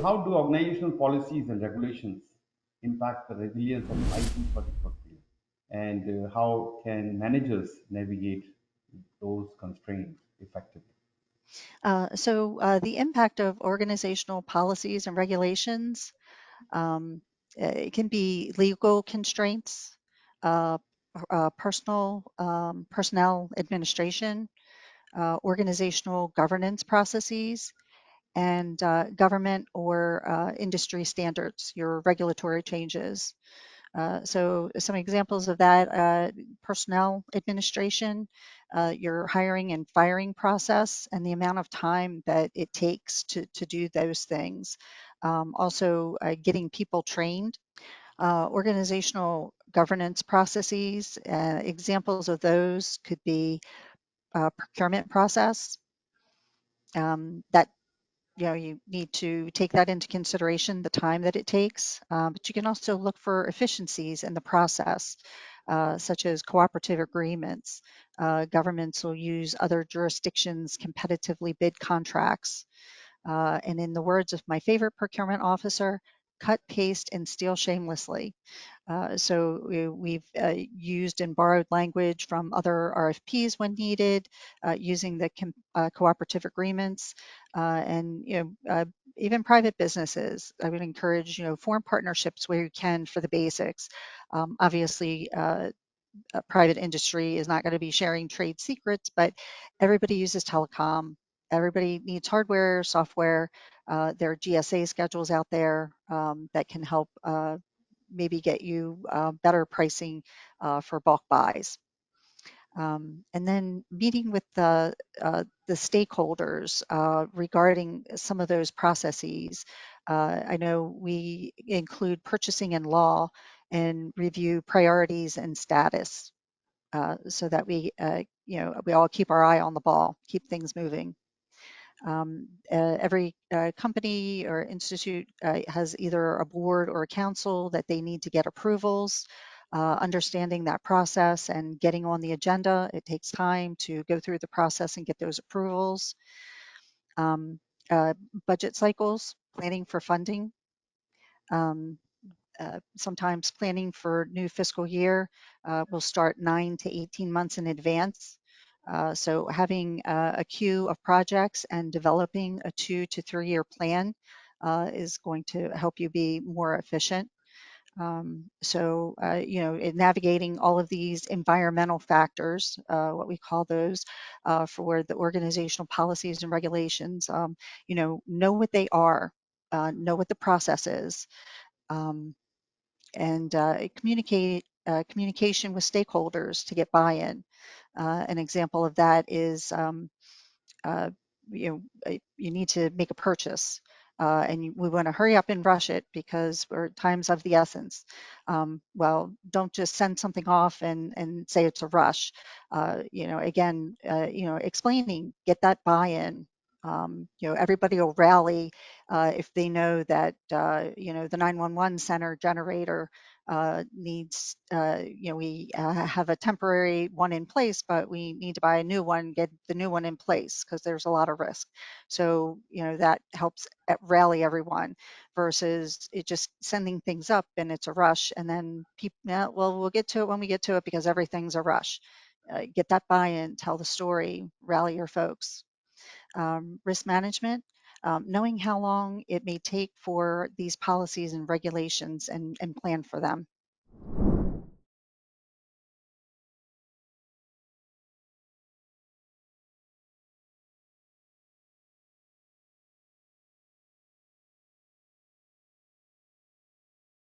how do organizational policies and regulations impact the resilience of IT particularly? And how can managers navigate those constraints effectively? The impact of organizational policies and regulations, it can be legal constraints, uh, personnel administration, organizational governance processes, and government or industry standards, your regulatory changes. So some examples of that, personnel administration, your hiring and firing process, and the amount of time that it takes to do those things. Also, getting people trained, organizational governance processes. Examples of those could be procurement process. That you need to take that into consideration, the time that it takes, but you can also look for efficiencies in the process, such as cooperative agreements. Governments will use other jurisdictions' competitively bid contracts. And in the words of my favorite procurement officer, cut, paste, and steal shamelessly. We've used and borrowed language from other RFPs when needed, using the cooperative agreements, and even private businesses. I would encourage form partnerships where you can for the basics. Obviously, private industry is not going to be sharing trade secrets, but everybody uses telecom. Everybody needs hardware, software. There are GSA schedules out there that can help maybe get you better pricing for bulk buys. And then meeting with the stakeholders regarding some of those processes. I know we include purchasing and law and review priorities and status, so that we all keep our eye on the ball, keep things moving. Every company or institute has either a board or a council that they need to get approvals. Understanding that process and getting on the agenda, it takes time to go through the process and get those approvals. Um, uh, Budget cycles, planning for funding. Um, Sometimes planning for new fiscal year will start 9 to 18 months in advance. So having a queue of projects and developing a 2 to 3 year plan is going to help you be more efficient. In navigating all of these environmental factors, what we call those for the organizational policies and regulations, know what they are, know what the process is, um, and communication with stakeholders to get buy-in. An example of that is uh, you need to make a purchase, and we want to hurry up and rush it because we're time's of the essence. Well, don't just send something off and say it's a rush. Explaining, get that buy-in. Everybody will rally if they know that the 911 center generator needs, we have a temporary one in place, but we need to buy a new one, get the new one in place because there's a lot of risk. So, that helps rally everyone versus it just sending things up and it's a rush. And then people, yeah, well, we'll get to it when we get to it because everything's a rush. Get that buy-in, tell the story, rally your folks. Risk management, knowing how long it may take for these policies and regulations and plan for them.